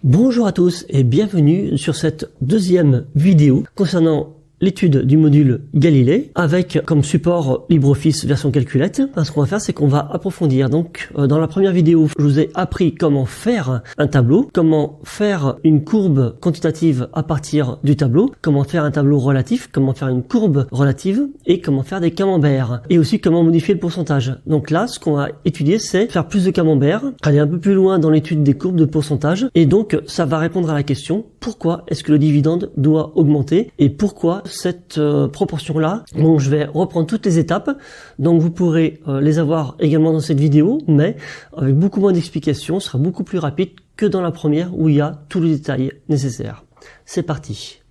Bonjour à tous et bienvenue sur cette deuxième vidéo concernant l'étude du module Galilée avec comme support LibreOffice version calculette. Ce qu'on va faire, c'est qu'on va approfondir. Donc dans la première vidéo, je vous ai appris comment faire un tableau, comment faire une courbe quantitative à partir du tableau, comment faire un tableau relatif, comment faire une courbe relative et comment faire des camemberts et aussi comment modifier le pourcentage. Donc là, ce qu'on va étudier, c'est faire plus de camemberts, aller un peu plus loin dans l'étude des courbes de pourcentage et donc ça va répondre à la question pourquoi est-ce que le dividende doit augmenter et pourquoi cette proportion-là. Donc je vais reprendre toutes les étapes, donc vous pourrez les avoir également dans cette vidéo, mais avec beaucoup moins d'explications, ce sera beaucoup plus rapide que dans la première où il y a tous les détails nécessaires. C'est parti.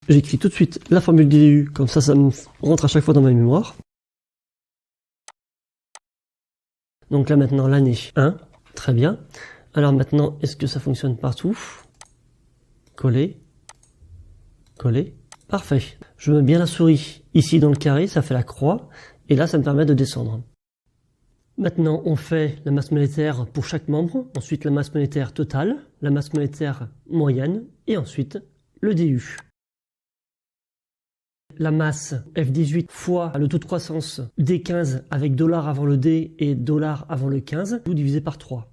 J'écris tout de suite la formule DDU, comme ça me rentre à chaque fois dans ma mémoire. Donc là maintenant l'année 1, très bien. Alors maintenant, est-ce que ça fonctionne partout? Coller, coller. Parfait. Je mets bien la souris ici dans le carré, ça fait la croix, et là ça me permet de descendre. Maintenant on fait la masse monétaire pour chaque membre, ensuite la masse monétaire totale, la masse monétaire moyenne, et ensuite le DU. La masse F18 fois le taux de croissance D15 avec $ avant le D et $ avant le 15, tout divisé par 3.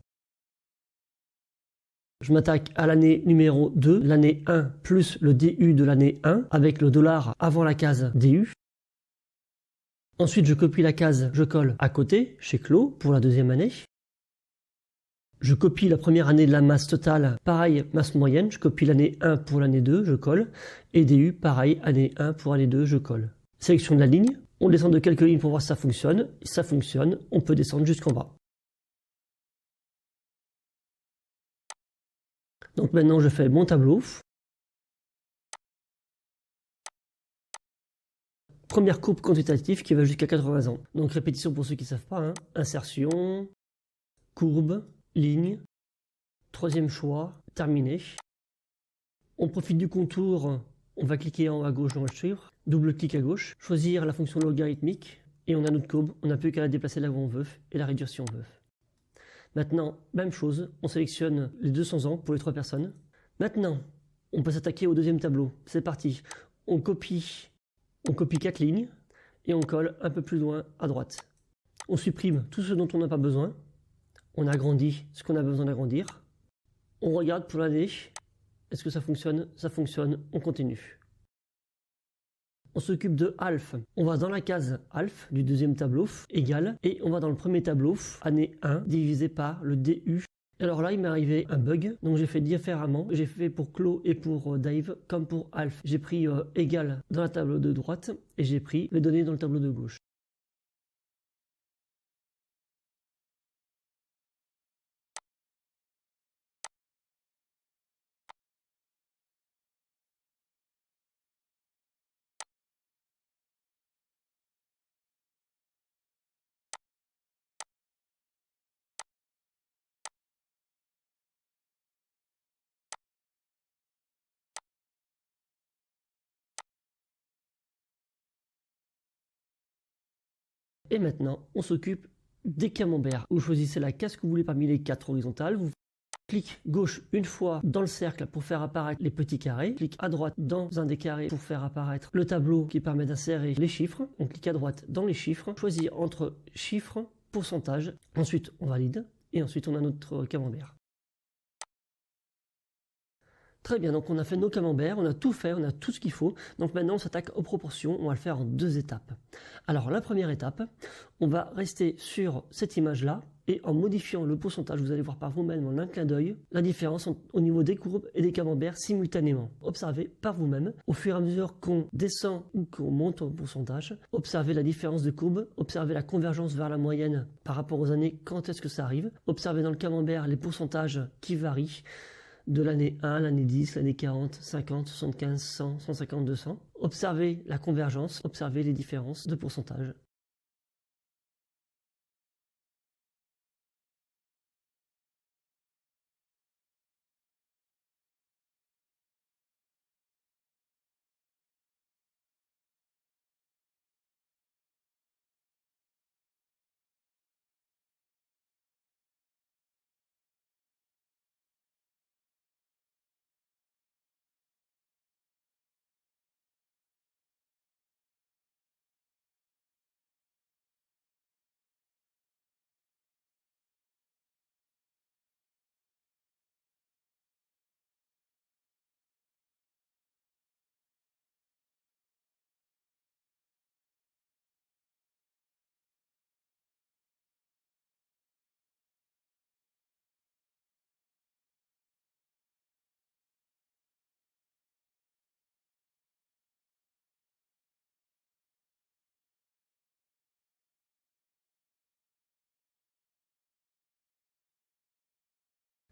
Je m'attaque à l'année numéro 2, l'année 1 plus le DU de l'année 1 avec le $ avant la case DU. Ensuite, je copie la case, je colle à côté, chez Clos, pour la deuxième année. Je copie la première année de la masse totale, pareil, masse moyenne, je copie l'année 1 pour l'année 2, je colle. Et DU, pareil, année 1 pour année 2, je colle. Sélection de la ligne, on descend de quelques lignes pour voir si ça fonctionne. Si ça fonctionne, on peut descendre jusqu'en bas. Donc maintenant, je fais mon tableau. Première courbe quantitative qui va jusqu'à 80 ans. Donc répétition pour ceux qui ne savent pas. Insertion, courbe, ligne, troisième choix, terminé. On profite du contour, on va cliquer en haut à gauche dans le chiffre, double-clic à gauche, choisir la fonction logarithmique, et on a notre courbe, on n'a plus qu'à la déplacer là où on veut, et la réduire si on veut. Maintenant, même chose, on sélectionne les 200 ans pour les 3 personnes. Maintenant, on peut s'attaquer au deuxième tableau. C'est parti. On copie 4 lignes et on colle un peu plus loin à droite. On supprime tout ce dont on n'a pas besoin. On agrandit ce qu'on a besoin d'agrandir. On regarde pour l'année. Est-ce que ça fonctionne? Ça fonctionne. On continue. On s'occupe de alf. On va dans la case alf du deuxième tableau, égal, et on va dans le premier tableau, année 1, divisé par le DU. Alors là, il m'est arrivé un bug, donc j'ai fait différemment. J'ai fait pour Clos et pour Dave, comme pour alf. J'ai pris égal dans la table de droite, et j'ai pris les données dans le tableau de gauche. Et maintenant, on s'occupe des camemberts. Vous choisissez la case que vous voulez parmi les 4 horizontales. Vous cliquez gauche une fois dans le cercle pour faire apparaître les petits carrés. Clique à droite dans un des carrés pour faire apparaître le tableau qui permet d'insérer les chiffres. On clique à droite dans les chiffres. Choisir entre chiffres, pourcentage. Ensuite, on valide. Et ensuite, on a notre camembert. Très bien, donc on a fait nos camemberts, on a tout fait, on a tout ce qu'il faut. Donc maintenant, on s'attaque aux proportions. On va le faire en 2 étapes. Alors, la première étape, on va rester sur cette image-là et en modifiant le pourcentage, vous allez voir par vous-même en un clin d'œil la différence au niveau des courbes et des camemberts simultanément. Observez par vous-même, au fur et à mesure qu'on descend ou qu'on monte en pourcentage, observez la différence de courbe, observez la convergence vers la moyenne par rapport aux années, quand est-ce que ça arrive. Observez dans le camembert les pourcentages qui varient de l'année 1, l'année 10, l'année 40, 50, 75, 100, 150, 200. Observez la convergence, observez les différences de pourcentage.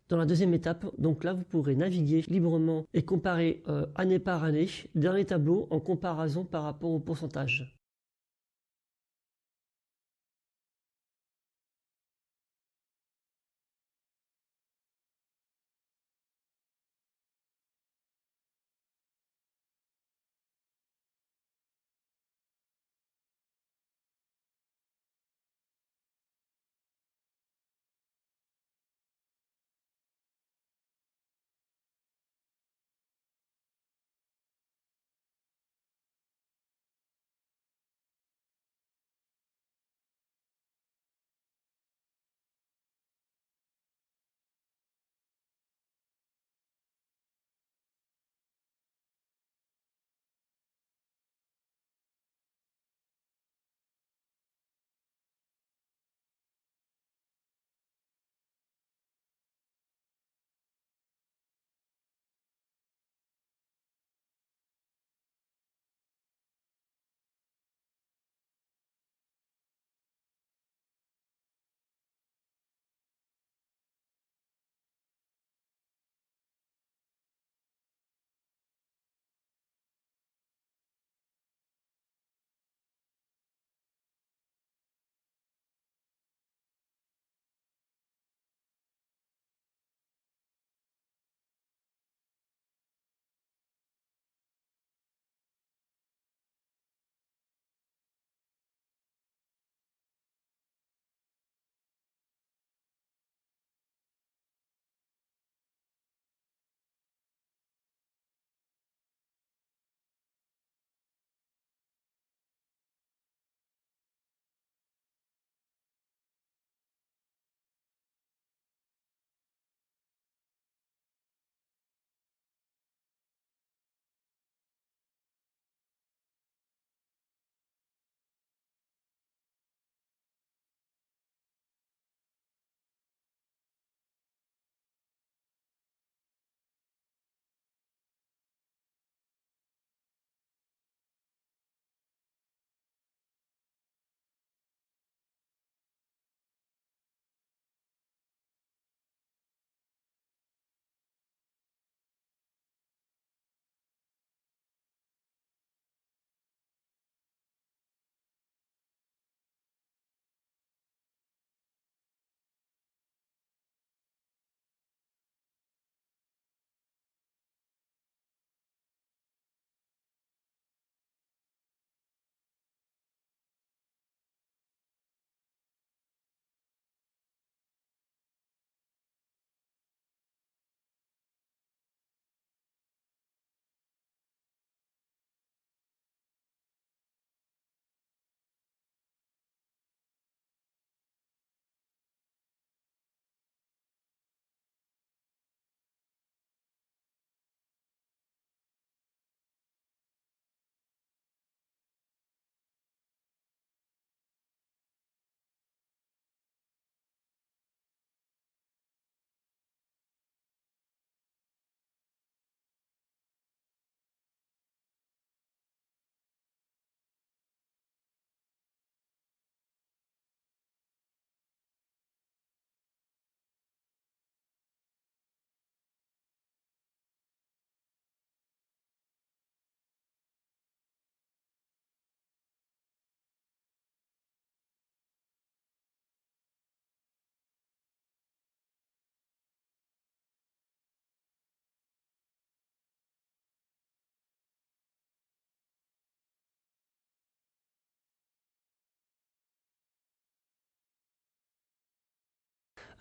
Dans la deuxième étape, donc là, vous pourrez naviguer librement et comparer année par année dans les tableaux en comparaison par rapport au pourcentage.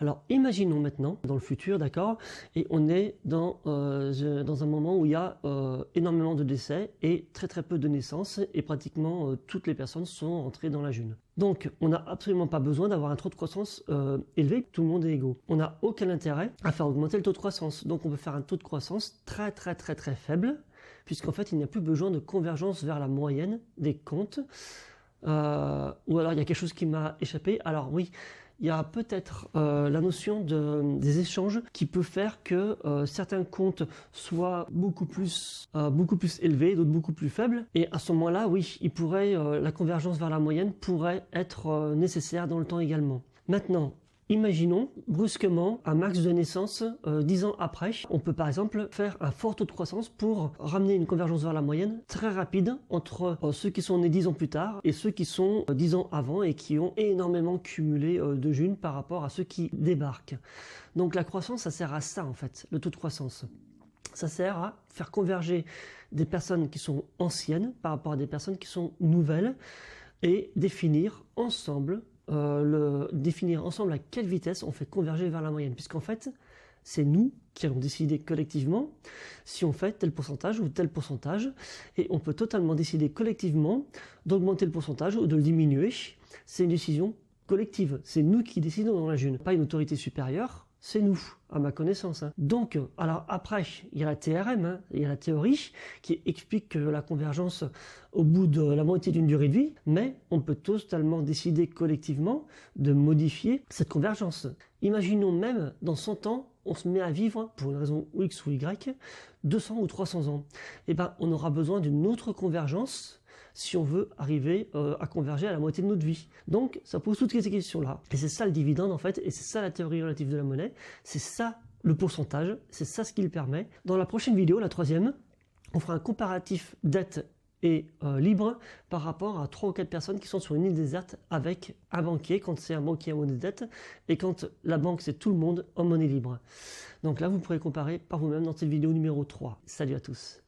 Alors imaginons maintenant, dans le futur, d'accord, et on est dans un moment où il y a énormément de décès et très très peu de naissances, et pratiquement toutes les personnes sont entrées dans la June. Donc on n'a absolument pas besoin d'avoir un taux de croissance élevé, tout le monde est égaux. On n'a aucun intérêt à faire augmenter le taux de croissance, donc on peut faire un taux de croissance très très très très faible, puisqu'en fait il n'y a plus besoin de convergence vers la moyenne des comptes. Ou alors il y a quelque chose qui m'a échappé, alors oui, il y a peut-être la notion des échanges qui peut faire que certains comptes soient beaucoup plus élevés, d'autres beaucoup plus faibles. Et à ce moment-là, oui, la convergence vers la moyenne pourrait être nécessaire dans le temps également. Maintenant, Imaginons brusquement un max de naissance 10 ans après. On peut par exemple faire un fort taux de croissance pour ramener une convergence vers la moyenne très rapide entre ceux qui sont nés 10 ans plus tard et ceux qui sont 10 ans avant et qui ont énormément cumulé de jeunes par rapport à ceux qui débarquent. Donc la croissance, ça sert à ça en fait, le taux de croissance. Ça sert à faire converger des personnes qui sont anciennes par rapport à des personnes qui sont nouvelles et définir ensemble à quelle vitesse on fait converger vers la moyenne. Puisqu'en fait, c'est nous qui allons décider collectivement si on fait tel pourcentage ou tel pourcentage. Et on peut totalement décider collectivement d'augmenter le pourcentage ou de le diminuer. C'est une décision collective. C'est nous qui décidons dans la June, pas une autorité supérieure. C'est nous, à ma connaissance. Donc, alors après, il y a la TRM, il y a la théorie qui explique que la convergence au bout de la moitié d'une durée de vie, mais on peut totalement décider collectivement de modifier cette convergence. Imaginons même, dans 100 ans, on se met à vivre, pour une raison X ou Y, 200 ou 300 ans. Eh bien, on aura besoin d'une autre convergence si on veut arriver à converger à la moitié de notre vie. Donc, ça pose toutes ces questions-là. Et c'est ça le dividende, en fait, et c'est ça la théorie relative de la monnaie, c'est ça le pourcentage, c'est ça ce qui le permet. Dans la prochaine vidéo, la troisième, on fera un comparatif dette et libre par rapport à 3 ou 4 personnes qui sont sur une île déserte avec un banquier, quand c'est un banquier en monnaie de dette, et quand la banque, c'est tout le monde en monnaie libre. Donc là, vous pourrez comparer par vous-même dans cette vidéo numéro 3. Salut à tous.